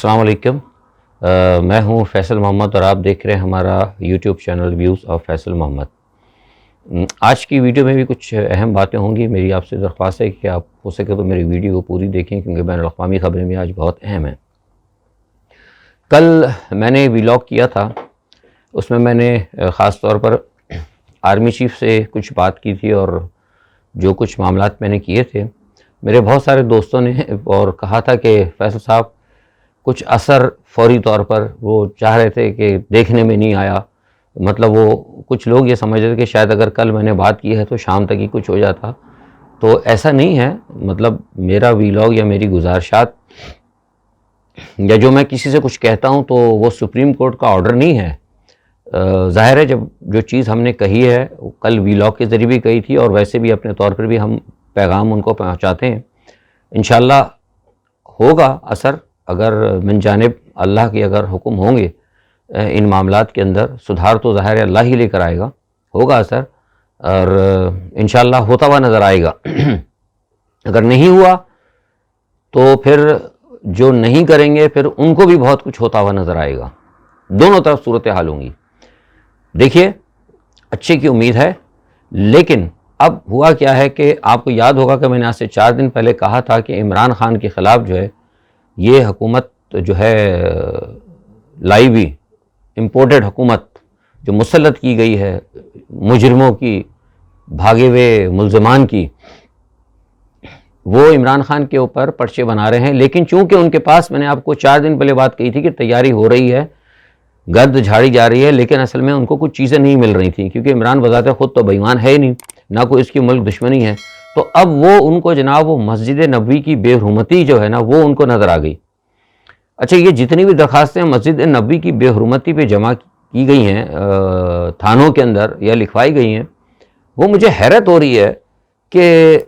السلام علیکم، میں ہوں فیصل محمد اور آپ دیکھ رہے ہیں ہمارا YouTube channel views of Faisal Muhammad. آج کی ویڈیو میں بھی کچھ اہم باتیں ہوں گی۔ میری آپ سے درخواست ہے کہ آپ ہو سکے تو میری ویڈیو کو پوری دیکھیں، کیونکہ بین الاقوامی خبریں بھی آج بہت اہم ہیں۔ کل میں نے ویلاگ کیا تھا، اس میں نے خاص طور پر آرمی چیف سے کچھ بات کی تھی، اور جو کچھ معاملات میں نے کیے تھے، میرے بہت سارے دوستوں نے اور کہا تھا کہ فیصل صاحب کچھ اثر فوری طور پر وہ چاہ رہے تھے کہ دیکھنے میں نہیں آیا۔ مطلب وہ کچھ لوگ یہ سمجھ رہے تھے کہ شاید اگر کل میں نے بات کی ہے تو شام تک ہی کچھ ہو جاتا، تو ایسا نہیں ہے۔ مطلب میرا ویلاگ یا میری گزارشات یا جو میں کسی سے کچھ کہتا ہوں تو وہ سپریم کورٹ کا آرڈر نہیں ہے۔ ظاہر ہے جب جو چیز ہم نے کہی ہے کل ویلاگ کے ذریعے بھی کہی تھی، اور ویسے بھی اپنے طور پر بھی ہم پیغام ان کو پہنچاتے ہیں۔ انشاءاللہ ہوگا اثر، اگر من جانب اللہ کے اگر حکم ہوں گے ان معاملات کے اندر، سدھار تو ظاہر اللہ ہی لے کر آئے گا، ہوگا اثر، اور انشاءاللہ ہوتا ہوا نظر آئے گا۔ اگر نہیں ہوا تو پھر جو نہیں کریں گے پھر ان کو بھی بہت کچھ ہوتا ہوا نظر آئے گا۔ دونوں طرف صورتحال ہوں گی۔ دیکھیے، اچھے کی امید ہے، لیکن اب ہوا کیا ہے کہ آپ کو یاد ہوگا کہ میں نے آج سے 4 دن پہلے کہا تھا کہ عمران خان کے خلاف جو ہے یہ حکومت جو ہے لائی ہوئی امپورٹڈ حکومت جو مسلط کی گئی ہے مجرموں کی، بھاگے ہوئے ملزمان کی، وہ عمران خان کے اوپر پرچے بنا رہے ہیں۔ لیکن چونکہ ان کے پاس، میں نے آپ کو 4 دن پہلے بات کہی تھی کہ تیاری ہو رہی ہے، گرد جھاڑی جا رہی ہے، لیکن اصل میں ان کو کچھ چیزیں نہیں مل رہی تھیں، کیونکہ عمران بذات خود تو بے ایمان ہے ہی نہیں، نہ کوئی اس کی ملک دشمنی ہے۔ تو اب وہ ان کو جناب وہ مسجد نبوی کی بے حرمتی جو ہے نا وہ ان کو نظر آ گئی۔ اچھا، یہ جتنی بھی درخواستیں مسجد نبوی کی بے حرمتی پہ جمع کی گئی ہیں تھانوں کے اندر یا لکھوائی گئی ہیں، وہ مجھے حیرت ہو رہی ہے کہ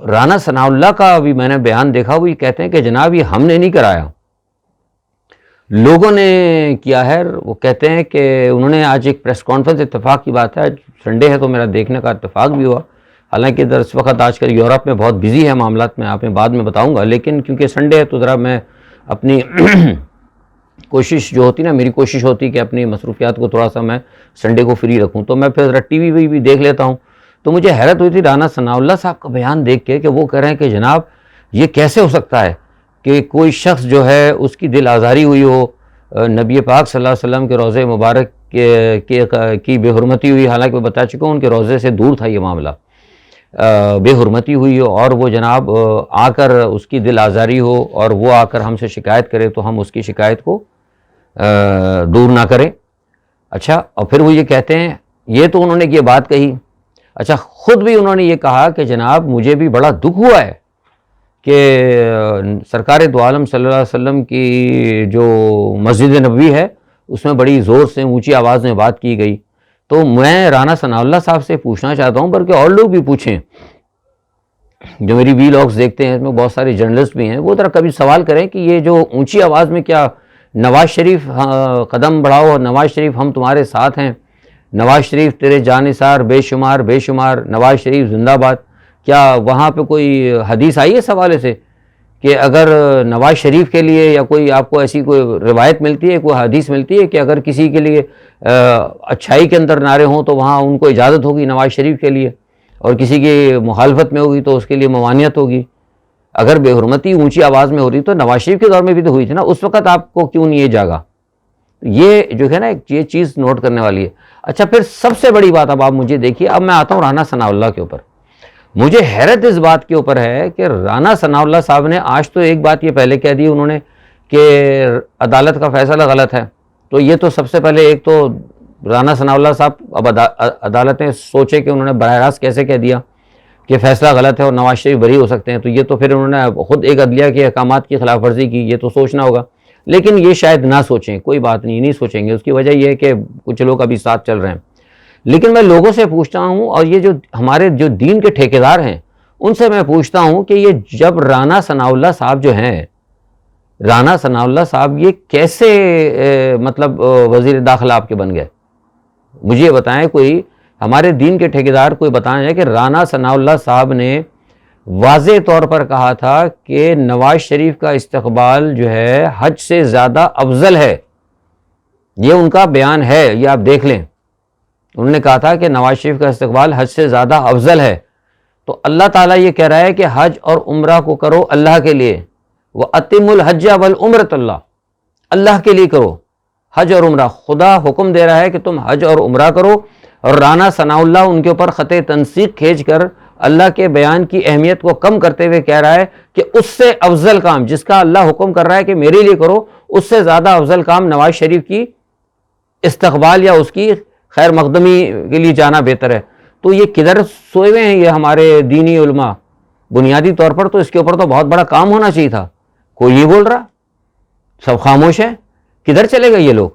رانا ثناء اللہ کا بھی میں نے بیان دیکھا، وہ یہ کہتے ہیں کہ جناب یہ ہم نے نہیں کرایا، لوگوں نے کیا ہے۔ وہ کہتے ہیں کہ انہوں نے آج ایک پریس کانفرنس، اتفاق کی بات ہے سنڈے ہے تو میرا دیکھنے کا اتفاق بھی ہوا، حالانکہ ادھر اس وقت آج کل یورپ میں بہت بزی ہے معاملات، میں آپ نے بعد میں بتاؤں گا، لیکن کیونکہ سنڈے ہے تو ذرا میں اپنی کوشش جو ہوتی نا، میری کوشش ہوتی کہ اپنی مصروفیات کو تھوڑا سا میں سنڈے کو فری رکھوں، تو میں پھر ذرا ٹی وی بھی دیکھ لیتا ہوں۔ تو مجھے حیرت ہوئی تھی رانا ثناء اللہ صاحب کا بیان دیکھ کے کہ وہ کہہ رہے ہیں کہ جناب یہ کیسے ہو سکتا ہے کہ کوئی شخص جو ہے اس کی دل آزاری ہوئی ہو، نبی پاک صلی اللہ علیہ وسلم کے روضے مبارک کی بے حرمتی ہوئی، حالانکہ میں بتا چکا ہوں ان کے روضے سے دور تھا یہ معاملہ، بے حرمتی ہوئی ہو، اور وہ جناب آ کر اس کی دل آزاری ہو اور وہ آ کر ہم سے شکایت کرے تو ہم اس کی شکایت کو دور نہ کریں۔ اچھا، اور پھر وہ یہ کہتے ہیں، یہ تو انہوں نے یہ بات کہی، اچھا خود بھی انہوں نے یہ کہا کہ جناب مجھے بھی بڑا دکھ ہوا ہے کہ سرکار دو عالم صلی اللہ علیہ وسلم کی جو مسجد نبوی ہے اس میں بڑی زور سے اونچی آواز میں بات کی گئی۔ تو میں رانا ثناء اللہ صاحب سے پوچھنا چاہتا ہوں، بلکہ اور لوگ بھی پوچھیں جو میری ویلاگز دیکھتے ہیں، اس میں بہت سارے جرنلسٹ بھی ہیں، وہ ذرا کبھی سوال کریں کہ یہ جو اونچی آواز میں کیا نواز شریف قدم بڑھاؤ، نواز شریف ہم تمہارے ساتھ ہیں، نواز شریف تیرے جانثار بے شمار بے شمار، نواز شریف زندہ باد، کیا وہاں پہ کوئی حدیث آئی ہے اس حوالے سے کہ اگر نواز شریف کے لیے یا کوئی آپ کو ایسی کوئی روایت ملتی ہے، کوئی حدیث ملتی ہے کہ اگر کسی کے لیے اچھائی کے اندر نعرے ہوں تو وہاں ان کو اجازت ہوگی نواز شریف کے لیے، اور کسی کی مخالفت میں ہوگی تو اس کے لیے ممانعت ہوگی؟ اگر بے حرمتی اونچی آواز میں ہو رہی تو نواز شریف کے دور میں بھی تو ہوئی تھی نا، اس وقت آپ کو کیوں نہیں یہ جاگا؟ یہ جو ہے نا یہ چیز نوٹ کرنے والی ہے۔ اچھا، پھر سب سے بڑی بات اب آپ مجھے دیکھیے، اب میں آتا ہوں رانا ثناء اللہ کے اوپر۔ مجھے حیرت اس بات کے اوپر ہے کہ رانا ثناء اللہ صاحب نے آج تو ایک بات یہ پہلے کہہ دی انہوں نے کہ عدالت کا فیصلہ غلط ہے، تو یہ تو سب سے پہلے ایک تو رانا ثناء اللہ صاحب اب عدالتیں سوچے کہ انہوں نے براہ راست کیسے کہہ دیا کہ فیصلہ غلط ہے اور نواز شریف بری ہو سکتے ہیں، تو یہ تو پھر انہوں نے خود ایک عدلیہ کے احکامات کی خلاف ورزی کی، یہ تو سوچنا ہوگا، لیکن یہ شاید نہ سوچیں، کوئی بات نہیں سوچیں گے، اس کی وجہ یہ ہے کہ کچھ لوگ ابھی ساتھ چل رہے ہیں۔ لیکن میں لوگوں سے پوچھتا ہوں، اور یہ جو ہمارے جو دین کے ٹھیکیدار ہیں ان سے میں پوچھتا ہوں کہ یہ جب رانا ثناء اللہ صاحب جو ہیں، رانا ثناء اللہ صاحب یہ کیسے مطلب وزیر داخلہ آپ کے بن گئے؟ مجھے بتائیں، کوئی ہمارے دین کے ٹھیکیدار کوئی بتائیں کہ رانا ثناء اللہ صاحب نے واضح طور پر کہا تھا کہ نواز شریف کا استقبال جو ہے حج سے زیادہ افضل ہے. یہ ان کا بیان ہے, یہ آپ دیکھ لیں. انہوں نے کہا تھا کہ نواز شریف کا استقبال حج سے زیادہ افضل ہے. تو اللہ تعالیٰ یہ کہہ رہا ہے کہ حج اور عمرہ کو کرو اللہ کے لیے. وَأَتِمُّ الْحَجَّ وَالْعُمْرَةَ اللَّهِ, اللہ کے لیے کرو حج اور عمرہ. خدا حکم دے رہا ہے کہ تم حج اور عمرہ کرو. اور رانا ثناء اللہ ان کے اوپر خط تنسیق کھینچ کر اللہ کے بیان کی اہمیت کو کم کرتے ہوئے کہہ رہا ہے کہ اس سے افضل کام جس کا اللہ حکم کر رہا ہے کہ میرے لیے کرو, اس سے زیادہ افضل کام نواز شریف کی استقبال یا اس کی خیر مقدمی کے لیے جانا بہتر ہے. تو یہ کدھر سوئے ہوئے ہیں یہ ہمارے دینی علماء؟ بنیادی طور پر تو اس کے اوپر تو بہت بڑا کام ہونا چاہیے تھا. کوئی نہیں بول رہا, سب خاموش ہے. کدھر چلے گئے یہ لوگ؟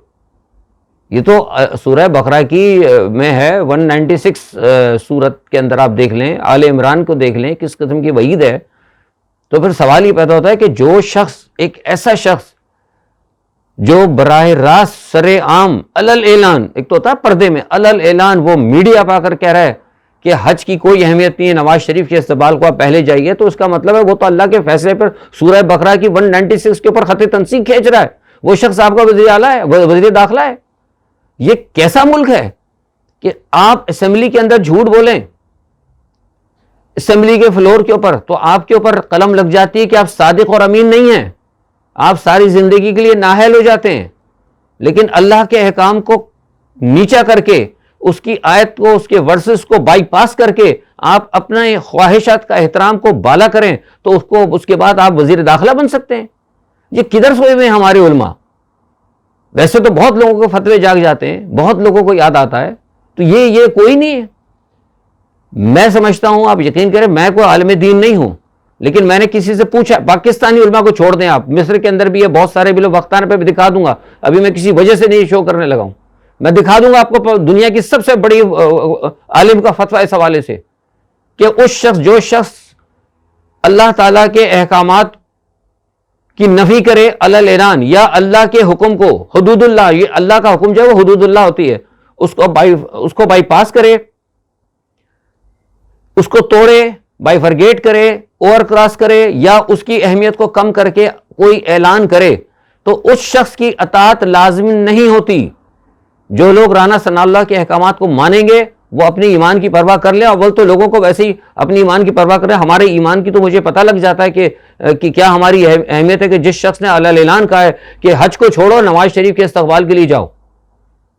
یہ تو سورہ بقرہ کی میں ہے 196 سورت کے اندر آپ دیکھ لیں, آل عمران کو دیکھ لیں, کس قسم کی وعید ہے. تو پھر سوال یہ پیدا ہوتا ہے کہ جو شخص, ایک ایسا شخص جو براہ راست سر عام علل اعلان, ایک تو ہوتا ہے پردے میں, علل اعلان وہ میڈیا پا کر کہہ رہا ہے کہ حج کی کوئی اہمیت نہیں ہے, نواز شریف کے استقبال کو آپ پہلے جائیے, تو اس کا مطلب ہے وہ تو اللہ کے فیصلے پر سورہ بقرہ کی 196 کے اوپر خط تنسیق کھینچ رہا ہے. وہ شخص آپ کا وزیر اعلیٰ ہے, وزیر داخلہ ہے. یہ کیسا ملک ہے کہ آپ اسمبلی کے اندر جھوٹ بولیں, اسمبلی کے فلور کے اوپر, تو آپ کے اوپر قلم لگ جاتی ہے کہ آپ صادق اور امین نہیں ہیں, آپ ساری زندگی کے لیے نااہل ہو جاتے ہیں. لیکن اللہ کے احکام کو نیچا کر کے, اس کی آیت کو, اس کے ورسز کو بائی پاس کر کے آپ اپنے خواہشات کا احترام کو بالا کریں, تو اس کے بعد آپ وزیر داخلہ بن سکتے ہیں. یہ کدھر سوئے ہوئے ہیں ہمارے علماء؟ ویسے تو بہت لوگوں کو فتوے جاگ جاتے ہیں, بہت لوگوں کو یاد آتا ہے, تو یہ کوئی نہیں ہے. میں سمجھتا ہوں, آپ یقین کریں, میں کوئی عالم دین نہیں ہوں, لیکن میں نے کسی سے پوچھا, پاکستانی علماء کو چھوڑ دیں آپ, مصر کے اندر بھی ہے بہت سارے بلو, وقت آنے پہ بھی دکھا دوں گا. ابھی میں کسی وجہ سے نہیں شو کرنے لگا ہوں, میں دکھا دوں گا آپ کو دنیا کی سب سے بڑی عالم کا فتویٰ اس حوالے سے, کہ اس شخص, جو شخص اللہ تعالیٰ کے احکامات کی نفی کرے علل اعلان, یا اللہ کے حکم کو, حدود اللہ, یہ اللہ کا حکم جو ہے وہ حدود اللہ ہوتی ہے, اس کو بائی پاس کرے, اس کو توڑے, بائی فرگیٹ کرے, اوور کراس کرے, یا اس کی اہمیت کو کم کر کے کوئی اعلان کرے, تو اس شخص کی اطاعت لازم نہیں ہوتی. جو لوگ رانا ثناء اللہ کے احکامات کو مانیں گے وہ اپنی ایمان کی پرواہ کر لیں. اول تو لوگوں کو ویسے ہی اپنی ایمان کی پرواہ کریں. ہمارے ایمان کی تو مجھے پتہ لگ جاتا ہے کہ کیا ہماری اہمیت ہے, کہ جس شخص نے علل اعلان کہا ہے کہ حج کو چھوڑو, نواز شریف کے استقبال کے لیے جاؤ,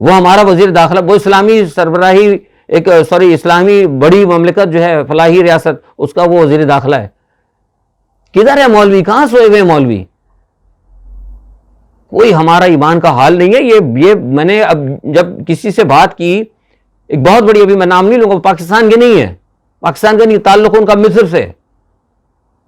وہ ہمارا وزیر داخلہ, وہ اسلامی سربراہی, اسلامی بڑی مملکت جو ہے, فلاحی ریاست, اس کا وہ وزیر داخلہ ہے. کدھر ہے مولوی؟ کہاں سوئے ہوئے مولوی؟ کوئی ہمارا ایمان کا حال نہیں ہے. یہ میں نے اب جب کسی سے بات کی, ایک بہت بڑی, ابھی میں نام نہیں لوں گا, پاکستان کے نہیں ہے, پاکستان کا نہیں, تعلق ان کا مصر سے,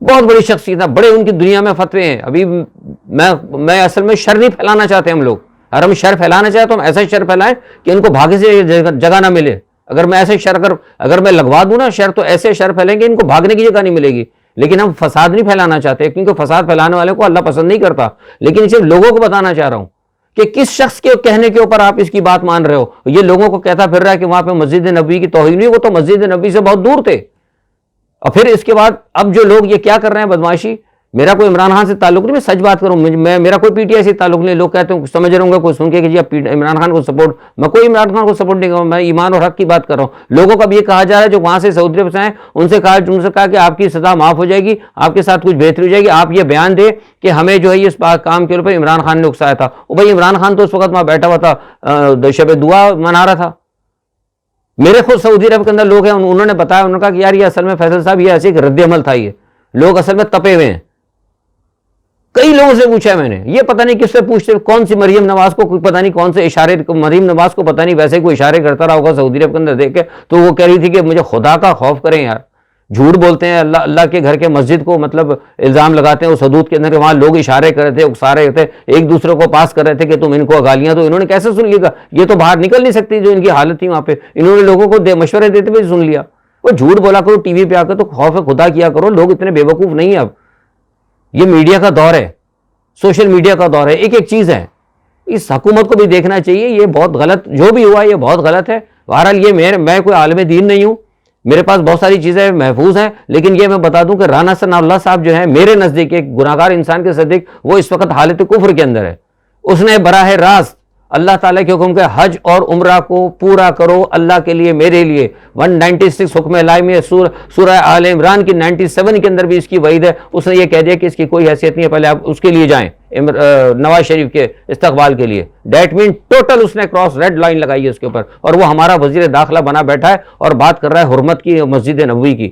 بہت بڑی شخصیت ہے, بڑے ان کی دنیا میں فتوے ہیں. ابھی میں اصل میں شر نہیں پھیلانا چاہتے ہم لوگ. اگر ہم شر پھیلانا چاہیں تو ہم ایسا شر پھیلائیں کہ ان کو بھاگے سے جگہ نہ ملے. اگر میں ایسے شر اگر میں لگوا دوں نا شر, تو ایسے شر پھیلیں گے ان کو بھاگنے کی جگہ نہیں ملے گی. لیکن ہم فساد نہیں پھیلانا چاہتے, کیونکہ فساد پھیلانے والے کو اللہ پسند نہیں کرتا. لیکن صرف لوگوں کو بتانا چاہ رہا ہوں کہ کس شخص کے کہنے کے اوپر آپ اس کی بات مان رہے ہو. یہ لوگوں کو کہتا پھر رہا ہے کہ وہاں پہ مسجد نبوی کی توہین ہوئی, وہ تو مسجد نبوی سے بہت دور تھے. اور پھر اس کے بعد اب جو لوگ یہ کیا کر رہے ہیں بدماشی, میرا کوئی عمران خان سے تعلق نہیں, میں سچ بات کروں, میرا کوئی پی ٹی آئی سے تعلق نہیں. لوگ کہتے ہیں, سمجھ رہے ہوں گے کوئی سن کے کہ جی آپ عمران خان کو سپورٹ, میں کوئی عمران خان کو سپورٹ نہیں کروں, میں ایمان اور حق کی بات کر رہا ہوں. لوگوں کو اب یہ کہا جا رہا ہے جو وہاں سے سعودی عرب سے آئے, ان سے کہا کہ آپ کی سزا معاف ہو جائے گی, آپ کے ساتھ کچھ بہتری ہو جائے گی, آپ یہ بیان دیں کہ ہمیں جو ہے اس کام کے اوپر عمران خان نے اکسایا تھا. وہ بھائی عمران خان تو اس وقت وہاں بیٹھا ہوا تھا, شب دعا منا رہا تھا. میرے خود سعودی عرب کے اندر لوگ ہیں, انہوں نے بتایا, انہوں نے کہا کہ یار یہ اصل میں فیصل صاحب یہ ایسے ایک رد عمل تھا, یہ لوگ اصل میں تپے ہوئے ہیں. کئی لوگوں سے پوچھا ہے میں نے, یہ پتہ نہیں کس سے پوچھتے, کون سی مریم نواز کو پتہ نہیں کون سے اشارے, مریم نواز کو پتہ نہیں ویسے کوئی اشارے کرتا رہا ہوگا سعودی عرب کے اندر دیکھ کے, تو وہ کہہ رہی تھی کہ مجھے خدا کا خوف کریں یار, جھوٹ بولتے ہیں, اللہ کے گھر کے مسجد کو مطلب الزام لگاتے ہیں اس حدود کے اندر, وہاں لوگ اشارے کر رہے تھے, اکسا رہے تھے, ایک دوسرے کو پاس کر رہے تھے کہ تم ان کو گالیاں دو. انہوں نے کیسے سن لیا؟ یہ تو باہر نکل نہیں سکتی جو ان کی حالت تھی وہاں پہ, انہوں نے لوگوں کو مشورے دیتے ہوئے سن لیا. وہ جھوٹ بولا کرو ٹی وی پہ آ کر, تو خوف خدا کیا کرو. لوگ اتنے بے وقوف نہیں ہیں. اب یہ میڈیا کا دور ہے, سوشل میڈیا کا دور ہے, ایک ایک چیز ہے. اس حکومت کو بھی دیکھنا چاہیے, یہ بہت غلط جو بھی ہوا, یہ بہت غلط ہے. بہرحال یہ میں کوئی عالم دین نہیں ہوں, میرے پاس بہت ساری چیزیں محفوظ ہیں، لیکن یہ میں بتا دوں کہ رانا ثناء اللہ صاحب جو ہیں میرے نزدیک ایک گناہگار انسان کے صدیق، وہ اس وقت حالت کفر کے اندر ہے. اس نے براہ راست اللہ تعالیٰ کے حکم کے حج اور عمرہ کو پورا کرو اللہ کے لیے، میرے لیے. 196 حکم الہی میں سورہ آل عمران کی 97 کے اندر بھی اس کی وعید ہے. اس نے یہ کہہ دیا کہ اس کی کوئی حیثیت نہیں ہے، پہلے آپ اس کے لیے جائیں نواز شریف کے استقبال کے لیے. دیٹ مین ٹوٹل اس نے کراس ریڈ لائن لگائی ہے اس کے اوپر، اور وہ ہمارا وزیر داخلہ بنا بیٹھا ہے اور بات کر رہا ہے حرمت کی مسجد نبوی کی.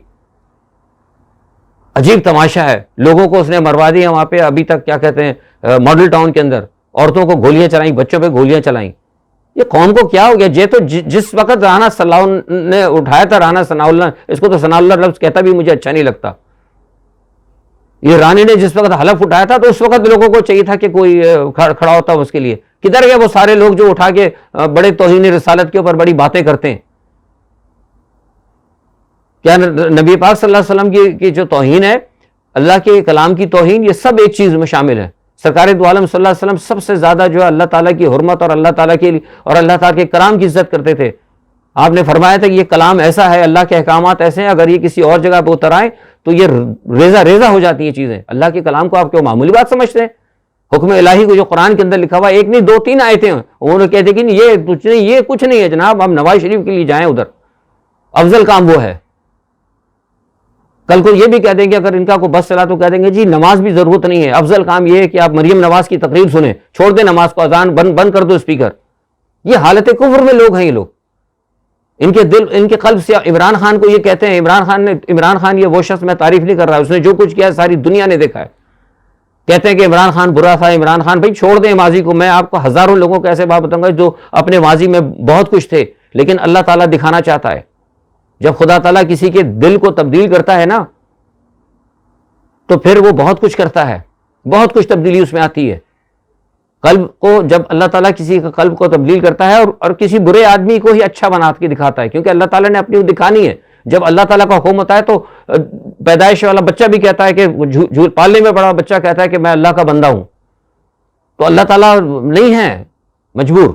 عجیب تماشا ہے. لوگوں کو اس نے مروا دیا وہاں پہ، ابھی تک کیا کہتے ہیں ماڈل ٹاؤن کے اندر عورتوں کو گولیاں چلائیں، بچوں پہ گولیاں چلائیں. یہ قوم کو کیا ہو گیا؟ یہ تو جس وقت رانا ثناء اللہ نے اٹھایا تھا، رانا ثناء اللہ، اس کو تو ثناء اللہ لفظ کہتا بھی مجھے اچھا نہیں لگتا. یہ رانی نے جس وقت حلف اٹھایا تھا تو اس وقت لوگوں کو چاہیے تھا کہ کوئی کھڑا ہوتا اس کے لیے. کدھر گئے وہ سارے لوگ جو اٹھا کے بڑے توہین رسالت کے اوپر بڑی باتیں کرتے ہیں؟ کیا نبی پاک صلی اللہ علیہ وسلم کی جو توہین ہے، اللہ کے کلام کی توہین، یہ سب ایک چیز میں شامل ہے. سرکار دو عالم صلی اللہ علیہ وسلم سب سے زیادہ جو ہے اللہ تعالیٰ کی حرمت اور اللہ تعالیٰ کی اور اللہ تعالیٰ کے کلام کی عزت کرتے تھے. آپ نے فرمایا تھا کہ یہ کلام ایسا ہے، اللہ کے احکامات ایسے ہیں، اگر یہ کسی اور جگہ پہ اتر آئیں تو یہ ریزہ ہو جاتی ہیں چیزیں. اللہ کے کلام کو آپ کیوں معمولی بات سمجھتے ہیں؟ حکم الہی کو جو قرآن کے اندر لکھا ہوا، ایک نہیں 2-3 آیتیں ہیں، انہوں نے کہتے کہ یہ کچھ نہیں ہے جناب، ہم نواز شریف کے لیے جائیں ادھر، افضل کام وہ ہے. کل کو یہ بھی کہہ دیں گے اگر ان کا کوئی بس چلا تو کہہ دیں گے جی نماز بھی ضرورت نہیں ہے، افضل کام یہ ہے کہ آپ مریم نواز کی تقریر سنیں، چھوڑ دیں نماز کو، اذان بند کر دو اسپیکر. یہ حالت کفر میں لوگ ہیں. یہ لوگ ان کے دل، ان کے قلب سے عمران خان کو یہ کہتے ہیں، عمران خان یہ وہ شخص، میں تعریف نہیں کر رہا، اس نے جو کچھ کیا ساری دنیا نے دیکھا ہے. کہتے ہیں کہ عمران خان برا تھا، عمران خان بھائی چھوڑ دیں ماضی کو. میں آپ کو ہزاروں لوگوں کو ایسے بات بتاؤں گا جو اپنے ماضی میں بہت کچھ تھے، لیکن اللہ تعالیٰ دکھانا چاہتا ہے. جب خدا تعالیٰ کسی کے دل کو تبدیل کرتا ہے نا تو پھر وہ بہت کچھ کرتا ہے، بہت کچھ تبدیلی اس میں آتی ہے. قلب کو جب اللہ تعالیٰ کسی کا قلب کو تبدیل کرتا ہے اور کسی برے آدمی کو ہی اچھا بنا کے دکھاتا ہے، کیونکہ اللہ تعالیٰ نے اپنی دکھانی ہے. جب اللہ تعالیٰ کا حکم ہوتا ہے تو پیدائش والا بچہ بھی کہتا ہے کہ پالنے میں بڑا بچہ کہتا ہے کہ میں اللہ کا بندہ ہوں. تو اللہ تعالیٰ نہیں ہے مجبور،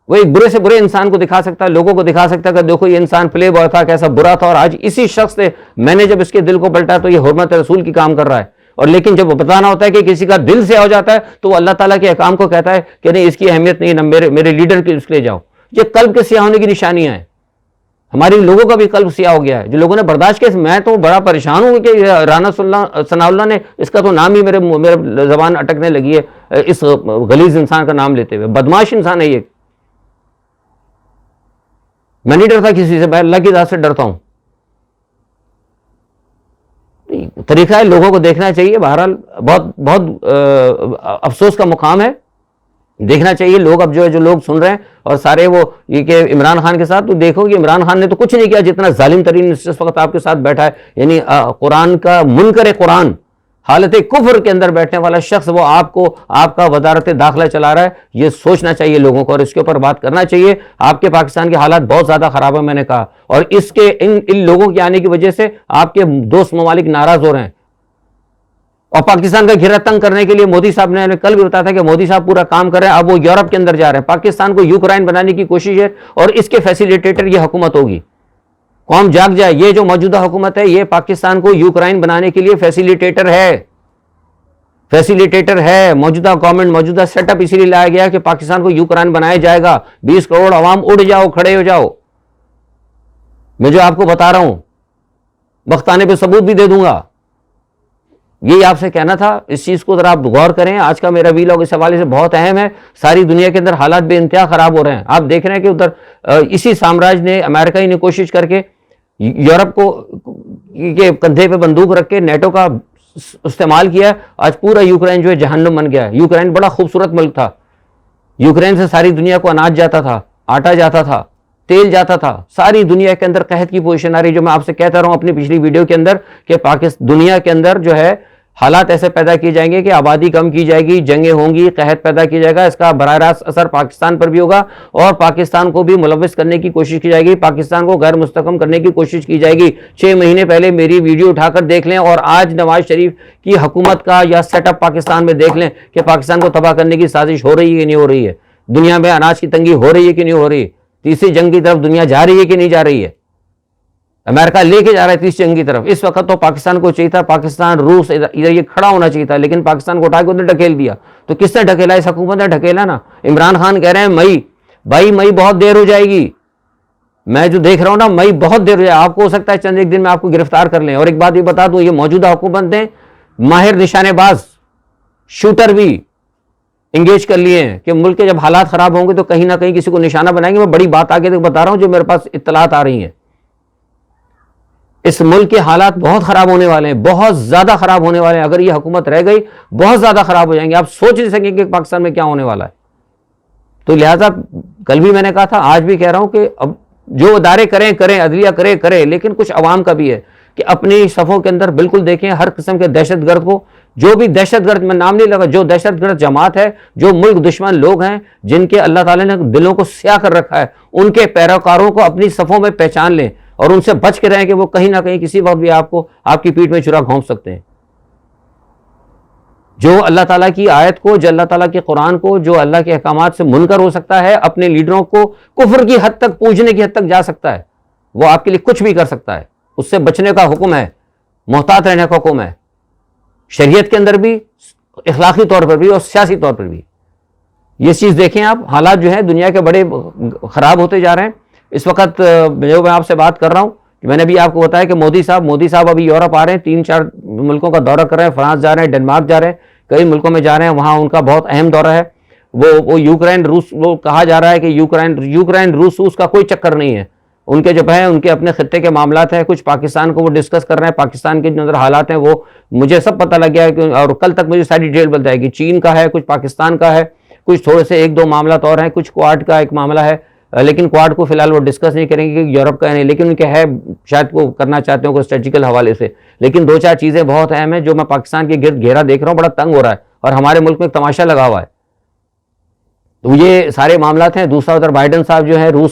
وہ ایک برے سے برے انسان کو دکھا سکتا ہے، لوگوں کو دکھا سکتا ہے کہ دیکھو یہ انسان پلے بوائے تھا، کیسا برا تھا، اور آج اسی شخص سے میں نے جب اس کے دل کو پلٹا تو یہ حرمت رسول کی کام کر رہا ہے. اور لیکن جب وہ بتانا ہوتا ہے کہ کسی کا دل سے ہو جاتا ہے تو وہ اللہ تعالیٰ کے احکام کو کہتا ہے کہ نہیں اس کی اہمیت نہیں، نہ میرے لیڈر کی اس کے لے جاؤ. یہ قلب کے سیاہ ہونے کی نشانیاں ہیں. ہماری لوگوں کا بھی قلب سیاہ ہو گیا ہے، جو لوگوں نے برداشت کیا. میں تو بڑا پریشان ہوں کہ رانا ثناء اللہ نے، اس کا تو نام ہی میرے زبان اٹکنے لگی ہے اس غلیظ انسان کا نام لیتے ہوئے. بدماش انسان ہے یہ. میں نہیں ڈرتا کسی سے، میں اللہ کی ذات سے ڈرتا ہوں. طریقہ ہے، لوگوں کو دیکھنا چاہیے. بہرحال بہت افسوس کا مقام ہے، دیکھنا چاہیے. لوگ اب جو لوگ سن رہے ہیں اور سارے وہ یہ کہ عمران خان کے ساتھ، تو دیکھو کہ عمران خان نے تو کچھ نہیں کیا جتنا ظالم ترین اس وقت آپ کے ساتھ بیٹھا ہے، یعنی قرآن کا منکر قرآن، حالت کفر کے اندر بیٹھنے والا شخص، وہ آپ کا وزارت داخلہ چلا رہا ہے. یہ سوچنا چاہیے لوگوں کو اور اس کے اوپر بات کرنا چاہیے. آپ کے پاکستان کے حالات بہت زیادہ خراب ہیں، میں نے کہا، اور اس کے ان لوگوں کے آنے کی وجہ سے آپ کے دوست ممالک ناراض ہو رہے ہیں. اور پاکستان کا گھیرا تنگ کرنے کے لیے مودی صاحب نے کل بھی بتایا تھا کہ مودی صاحب پورا کام کر رہے ہیں. اب وہ یورپ کے اندر جا رہے ہیں. پاکستان کو یوکرائن بنانے کی کوشش ہے اور اس کے فیسیلیٹیٹر یہ حکومت ہوگی. قوم جاگ جائے. یہ جو موجودہ حکومت ہے یہ پاکستان کو یوکرائن بنانے کے لیے فیسیلیٹیٹر ہے. موجودہ گورنمنٹ، موجودہ سیٹ اپ اسی لیے لایا گیا کہ پاکستان کو یوکرائن بنایا جائے گا. 20 کروڑ عوام اڑ جاؤ، کھڑے ہو جاؤ. میں جو آپ کو بتا رہا ہوں وقت آنے پہ ثبوت بھی دے دوں گا. یہی آپ سے کہنا تھا. اس چیز کو ذرا آپ غور کریں. آج کا میرا ویلاگ اس حوالے سے بہت اہم ہے. ساری دنیا کے اندر حالات بے انتہا خراب ہو رہے ہیں. آپ دیکھ رہے ہیں کہ ادھر اسی سامراج نے، امریکہ ہی نے کوشش کر کے یورپ کو کے کندھے پہ بندوق رکھ کے نیٹو کا استعمال کیا. آج پورا یوکرائن جو ہے جہنم بن گیا ہے. یوکرائن بڑا خوبصورت ملک تھا. یوکرائن سے ساری دنیا کو اناج جاتا تھا، آٹا جاتا تھا، تیل جاتا تھا. ساری دنیا کے اندر قحط کی پوزیشن آ رہی. جو میں آپ سے کہتا رہا ہوں اپنی پچھلی ویڈیو کے اندر کہ دنیا کے اندر جو ہے حالات ایسے پیدا کیے جائیں گے کہ آبادی کم کی جائے گی، جنگیں ہوں گی، قحط پیدا کیا جائے گا. اس کا براہ راست اثر پاکستان پر بھی ہوگا اور پاکستان کو بھی ملوث کرنے کی کوشش کی جائے گی. پاکستان کو غیر مستحکم کرنے کی کوشش کی جائے گی. 6 مہینے پہلے میری ویڈیو اٹھا کر دیکھ لیں اور آج نواز شریف کی حکومت کا یا سیٹ اپ پاکستان میں دیکھ لیں کہ پاکستان کو تباہ کرنے کی سازش ہو رہی ہے کہ نہیں ہو رہی ہے. دنیا میں اناج کی تنگی ہو رہی ہے کہ نہیں ہو رہی ہے. تیسری جنگ کی طرف دنیا جا رہی ہے کہ نہیں جا رہی ہے. امریکہ لے کے جا رہا ہے تیس جنگ کی طرف. اس وقت تو پاکستان کو چاہیے تھا پاکستان روس ادھر یہ کھڑا ہونا چاہیے تھا, لیکن پاکستان کو اٹھا کے ادھر ڈھکیل دیا. تو کس نے ڈھکیلا؟ اس حکومت نے ڈھکیلا نا. عمران خان کہہ رہے ہیں مئی, بھائی مئی بہت دیر ہو جائے گی, میں جو دیکھ رہا ہوں نا مئی بہت دیر ہو جائے, آپ کو ہو سکتا ہے چند ایک دن میں آپ کو گرفتار کر لیں. اور ایک بات یہ بتا دوں, یہ موجودہ حکومت نے ماہر نشانے باز شوٹر بھی انگیج کر لیے ہیں کہ ملک کے جب حالات خراب ہوں گے تو کہیں نہ کہیں کسی کو نشانہ بنائیں گے. میں بڑی بات آگے تک بتا رہا ہوں جو میرے پاس اطلاعات آ رہی ہیں. اس ملک کے حالات بہت خراب ہونے والے ہیں, بہت زیادہ خراب ہونے والے ہیں. اگر یہ حکومت رہ گئی بہت زیادہ خراب ہو جائیں گے. آپ سوچ نہیں سکیں کہ پاکستان میں کیا ہونے والا ہے. تو لہٰذا کل بھی میں نے کہا تھا, آج بھی کہہ رہا ہوں کہ اب جو ادارے کریں, عدلیہ کرے, لیکن کچھ عوام کا بھی ہے کہ اپنی صفوں کے اندر بالکل دیکھیں ہر قسم کے دہشت گرد کو, جو بھی دہشت گرد, میں نام نہیں لگا, جو دہشت گرد جماعت ہے, جو ملک دشمن لوگ ہیں جن کے اللہ تعالیٰ نے دلوں کو سیاہ کر رکھا ہے, ان کے پیروکاروں کو اپنی صفوں میں پہچان لیں اور ان سے بچ کے رہیں کہ وہ کہیں نہ کہیں کسی وقت بھی آپ کی پیٹھ میں چھرا گھونپ سکتے ہیں. جو اللہ تعالیٰ کی آیت کو, جو اللہ تعالیٰ کے قرآن کو, جو اللہ کے احکامات سے منکر ہو سکتا ہے, اپنے لیڈروں کو کفر کی حد تک, پوجنے کی حد تک جا سکتا ہے, وہ آپ کے لیے کچھ بھی کر سکتا ہے. اس سے بچنے کا حکم ہے, محتاط رہنے کا حکم ہے, شریعت کے اندر بھی, اخلاقی طور پر بھی اور سیاسی طور پر بھی. یہ چیز دیکھیں آپ, حالات جو ہیں دنیا کے بڑے خراب ہوتے جا رہے ہیں. اس وقت جو میں آپ سے بات کر رہا ہوں, میں نے بھی آپ کو بتایا کہ مودی صاحب ابھی یورپ آ رہے ہیں, 3-4 ملکوں کا دورہ کر رہے ہیں, فرانس جا رہے ہیں, ڈنمارک جا رہے ہیں, کئی ملکوں میں جا رہے ہیں. وہاں ان کا بہت اہم دورہ ہے. وہ یوکرین روس, وہ کہا جا رہا ہے کہ یوکرین روس کا کوئی چکر نہیں ہے. ان کے جب ہیں ان کے اپنے خطے کے معاملات ہیں, کچھ پاکستان کو وہ ڈسکس کر رہے ہیں, پاکستان کے جو اندر حالات ہیں وہ مجھے سب پتہ لگ گیا ہے, اور کل تک مجھے ساری ڈیٹیل بتائے گی. چین کا ہے, کچھ پاکستان کا ہے, کچھ تھوڑے سے 1-2 معاملات اور ہیں, کچھ کوارڈ کا ایک معاملہ ہے, لیکن کوارڈ کو فی الحال وہ ڈسکس نہیں کریں گے کہ یورپ کا ہے نہیں, لیکن ان کے ہے شاید وہ کرنا چاہتے ہوں کوئی اسٹریٹجیکل حوالے سے. لیکن 2-4 چیزیں بہت اہم ہیں جو میں پاکستان کے گرد گھیرا دیکھ رہا ہوں, بڑا تنگ ہو رہا ہے, اور ہمارے ملک میں ایک تماشا لگا ہوا ہے. تو یہ سارے معاملات ہیں. دوسرا ادھر بائیڈن صاحب جو ہے روس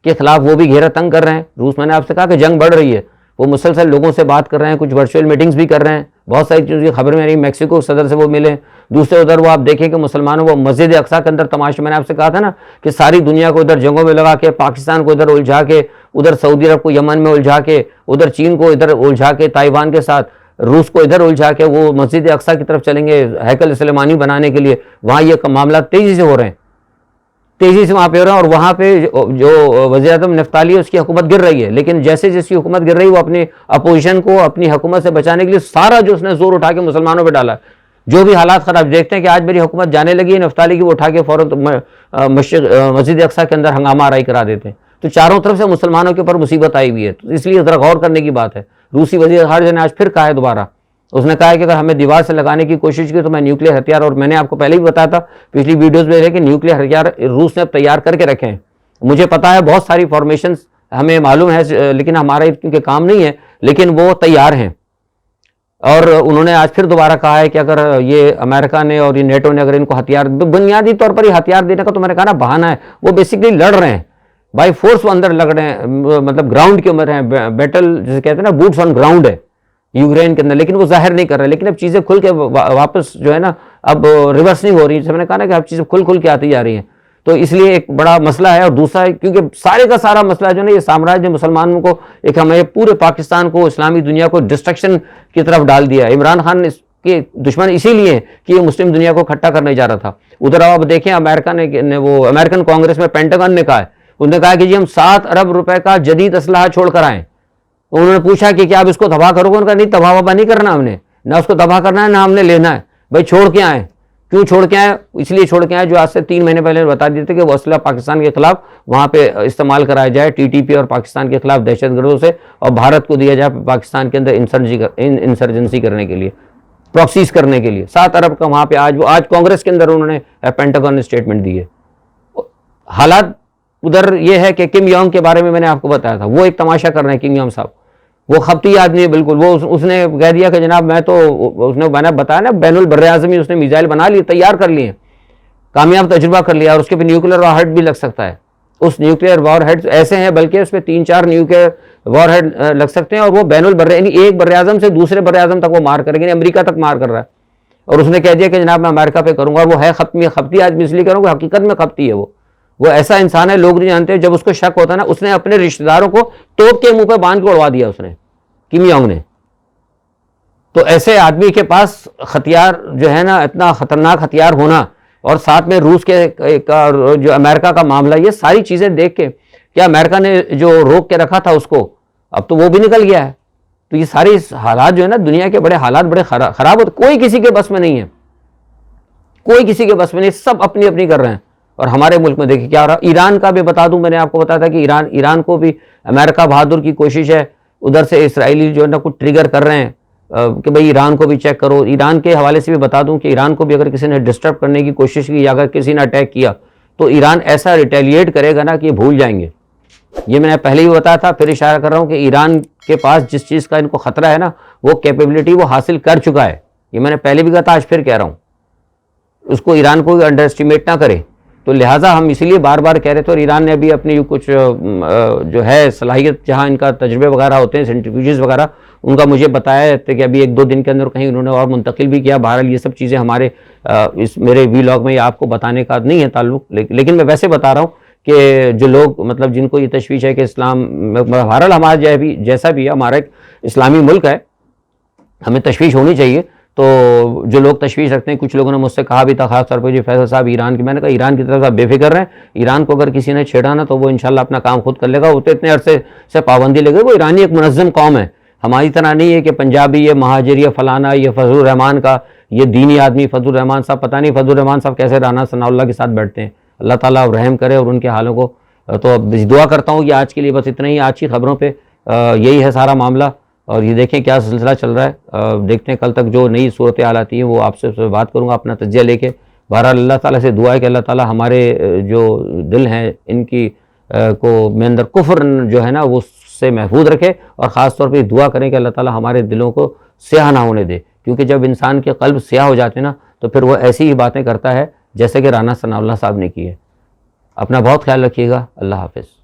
کے خلاف وہ بھی گھیرا تنگ کر رہے ہیں. روس, میں نے آپ سے کہا کہ جنگ بڑھ رہی ہے, وہ مسلسل لوگوں سے بات کر رہے ہیں, کچھ ورچوئل میٹنگز بھی کر رہے ہیں, بہت ساری چیزوں کی خبر میں رہی. میکسیکو صدر سے وہ ملے. دوسرے ادھر وہ آپ دیکھیں کہ مسلمانوں وہ مسجد اقصیٰ کے اندر تماشا, میں نے آپ سے کہا تھا نا کہ ساری دنیا کو ادھر جنگوں میں لگا کے, پاکستان کو ادھر الجھا کے, ادھر سعودی عرب کو یمن میں الجھا کے, ادھر چین کو ادھر الجھا کے تائیوان کے ساتھ, روس کو ادھر الجھا کے وہ مسجد اقصیٰ کی طرف چلیں گے ہیکل سلیمانی بنانے کے لیے. وہاں یہ معاملات تیزی سے ہو رہے ہیں, تیزی سے وہاں پہ ہو رہے ہیں. اور وہاں پہ جو وزیر اعظم نفتالی ہے اس کی حکومت گر رہی ہے, لیکن جیسے جیسی حکومت گر رہی ہے وہ اپنی اپوزیشن کو اپنی حکومت سے بچانے کے لیے سارا جو اس نے زور اٹھا کے مسلمانوں پہ ڈالا. جو بھی حالات خراب دیکھتے ہیں کہ آج میری حکومت جانے لگی ہے نفتالی کی, وہ اٹھا کے فوراً مسجد اقصیٰ کے اندر ہنگامہ آرائی کرا دیتے ہیں. تو چاروں طرف سے مسلمانوں کے اوپر مصیبت آئی ہوئی ہے. تو اس لیے ذرا غور کرنے کی بات ہے. روسی وزیر خارجہ نے آج پھر کہا ہے دوبارہ, اس نے کہا ہے کہ اگر ہمیں دیوار سے لگانے کی کوشش کی تو میں نیوکلیئر ہتھیار, اور میں نے آپ کو پہلے بھی بتایا تھا پچھلی ویڈیوز میں کہ نیوکلیئر ہتھیار روس نے اب تیار کر کے رکھے ہیں. مجھے پتا ہے بہت ساری فارمیشنز ہمیں معلوم ہے, لیکن ہمارا کیونکہ کام نہیں ہے, لیکن وہ تیار ہیں. اور انہوں نے آج پھر دوبارہ کہا ہے کہ اگر یہ امریکہ نے اور یہ نیٹو نے اگر ان کو ہتھیار, بنیادی طور پر یہ ہتھیار دینے کا تو میں نے کہا نا بہانہ ہے, وہ بیسکلی لڑ رہے ہیں بائی فورس, وہ اندر لگ رہے ہیں, مطلب گراؤنڈ کے اندر ہیں, بیٹل جسے کہتے ہیں نا, بوٹس آن گراؤنڈ ہے یوکرین کے اندر, لیکن وہ ظاہر نہیں کر رہے. لیکن اب چیزیں کھل کے واپس جو ہے نا اب ریورس نہیں ہو رہی, جیسے میں نے کہا نا کہ اب چیزیں کھل کے آتی جا رہی ہیں. تو اس لیے ایک بڑا مسئلہ ہے. اور دوسرا ہے کیونکہ سارے کا سارا مسئلہ جو ہے نا یہ سامراج نے مسلمانوں کو, ایک ہمیں پورے پاکستان کو, اسلامی دنیا کو ڈسٹرکشن کی طرف ڈال دیا. عمران خان اس کے دشمن اسی لیے ہیں کہ یہ مسلم دنیا کو اکٹھا کرنے جا رہا تھا. ادھر آپ دیکھیں امریکہ نے وہ امریکن کانگریس میں پینٹاگن نے کہا ہے, انہوں نے کہا کہ جی ہم 7 ارب روپے کا جدید اسلحہ چھوڑ کر آئیں. انہوں نے پوچھا کہ کیا آپ اس کو تباہ کرو گے؟ انہوں نے کہا نہیں, تباہ وباہ نہیں کرنا ہم نے, نہ اس کو تباہ کرنا ہے نہ ہم نے لینا ہے. بھائی چھوڑ کے آئیں. کیوں چھوڑ کے آئے؟ اس لیے چھوڑ کے آئے جو آج سے 3 مہینے پہلے بتا دیتے کہ وہ اسلحہ پاکستان کے خلاف وہاں پہ استعمال کرایا جائے, ٹی ٹی پی اور پاکستان کے خلاف دہشت گردوں سے, اور بھارت کو دیا جائے پاکستان کے اندر انسرجنسی کرنے کے لیے, پراکسیز کرنے کے لیے. 7 ارب کا وہاں پہ آج کانگریس کے اندر انہوں نے پینٹاگن نے اسٹیٹمنٹ دی ہے. حالات ادھر یہ ہے کہ کم یونگ کے بارے میں نے آپ کو بتایا تھا, وہ ایک تماشا کر رہے ہیں. کم یونگ صاحب وہ خپتی آدمی ہے بالکل. وہ اس نے کہہ دیا کہ جناب میں تو, اس نے میں نے بتایا نا بین البر اعظمی اس نے میزائل بنا لیے, تیار کر لیے, کامیاب تجربہ کر لیا, اور اس کے پہ نیوکلیر وار ہیڈ بھی لگ سکتا ہے. اس نیوکلیر وار ہیڈ ایسے ہیں بلکہ اس پہ 3-4 نیوکلیر وار ہیڈ لگ سکتے ہیں, اور وہ بین البر یعنی ایک بر اعظم سے دوسرے بر اعظم تک وہ مار کریں گے, امریکہ تک مار کر رہا ہے. اور اس نے کہہ دیا کہ جناب میں امریکہ پہ کروں گا, اور وہ ہے خپتی آدمی, اس لیے کروں گا حقیقت میں خپتی ہے وہ. وہ ایسا انسان ہے لوگ نہیں جانتے، جب اس کو شک ہوتا ہے نا، اس نے اپنے رشتہ داروں کو توپ کے منہ پہ باندھ کے اڑوا دیا اس نے، کم یونگ نے. تو ایسے آدمی کے پاس ہتھیار جو ہے نا، اتنا خطرناک ہتھیار ہونا، اور ساتھ میں روس کے جو امریکہ کا معاملہ، یہ ساری چیزیں دیکھ کے کیا امریکہ نے جو روک کے رکھا تھا اس کو، اب تو وہ بھی نکل گیا ہے. تو یہ ساری حالات جو ہے نا، دنیا کے بڑے حالات بڑے خراب ہوتے، کوئی کسی کے بس میں نہیں ہے، کوئی کسی کے بس میں نہیں، سب اپنی اپنی کر رہے ہیں. اور ہمارے ملک میں دیکھیں کیا ہو رہا. ایران کا بھی بتا دوں، میں نے آپ کو بتایا تھا کہ ایران کو بھی امریکہ بہادر کی کوشش ہے، ادھر سے اسرائیلی جو ہے نا کچھ ٹریگر کر رہے ہیں کہ بھئی ایران کو بھی چیک کرو. ایران کے حوالے سے بھی بتا دوں کہ ایران کو بھی اگر کسی نے ڈسٹرب کرنے کی کوشش کی یا اگر کسی نے اٹیک کیا تو ایران ایسا ریٹیلیٹ کرے گا نا کہ یہ بھول جائیں گے. یہ میں نے پہلے ہی بتایا تھا، پھر اشارہ کر رہا ہوں کہ ایران کے پاس جس چیز کا ان کو خطرہ ہے نا، وہ کیپیبلٹی وہ حاصل کر چکا ہے. یہ میں نے پہلے بھی کہا تھا، آج پھر کہہ رہا ہوں، اس کو ایران کو انڈر اسٹیمیٹ نہ کرے. تو لہٰذا ہم اسی لیے بار بار کہہ رہے تھے، اور ایران نے ابھی اپنی کچھ جو ہے صلاحیت، جہاں ان کا تجربے وغیرہ ہوتے ہیں، سینٹریفیوجز وغیرہ، ان کا مجھے بتایا ہے کہ ابھی 1-2 دن کے اندر کہیں انہوں نے اور منتقل بھی کیا. بہرحال یہ سب چیزیں ہمارے میرے ویلاگ میں آپ کو بتانے کا نہیں ہے تعلق، لیکن میں ویسے بتا رہا ہوں کہ جو لوگ مطلب جن کو یہ تشویش ہے کہ اسلام، بہرحال ہمارا جیسا بھی ہے، ہمارا ایک اسلامی ملک ہے، ہمیں تشویش ہونی چاہیے. تو جو لوگ تشویش رکھتے ہیں، کچھ لوگوں نے مجھ سے کہا بھی تھا، خاص طور پہ جی فیصل صاحب ایران کی، میں نے کہا ایران کی طرف آپ بے فکر رہیں. ایران کو اگر کسی نے چھیڑا نا تو وہ انشاءاللہ اپنا کام خود کر لے گا. وہ تو اتنے عرصے سے پابندی لے گئے. وہ ایرانی ایک منظم قوم ہے، ہماری طرح نہیں ہے کہ پنجابی یہ مہاجر یہ فلانا یہ فضل الرحمان کا یہ دینی آدمی فضل الرحمان صاحب، پتہ نہیں فضل الرحمان صاحب کیسے رانا ثناء اللہ کے ساتھ بیٹھتے ہیں. اللہ تعالیٰ رحم کرے اور ان کے حالوں کو. تو دعا کرتا ہوں کہ آج کے لیے بس اتنا ہی. آج کی خبروں پہ یہی ہے سارا معاملہ. اور یہ دیکھیں کیا سلسلہ چل رہا ہے. دیکھتے ہیں کل تک جو نئی صورتحال آتی ہیں وہ آپ سے بات کروں گا اپنا تجزیہ لے کے. بہرحال اللہ تعالیٰ سے دعا ہے کہ اللہ تعالیٰ ہمارے جو دل ہیں ان کی کو میں اندر کفر جو ہے نا وہ سے محفوظ رکھے، اور خاص طور پہ دعا کریں کہ اللہ تعالیٰ ہمارے دلوں کو سیاہ نہ ہونے دے. کیونکہ جب انسان کے قلب سیاہ ہو جاتے ہیں نا تو پھر وہ ایسی ہی باتیں کرتا ہے جیسے کہ رانا ثناء اللہ صاحب نے کی ہے. اپنا بہت خیال رکھیے گا. اللہ حافظ.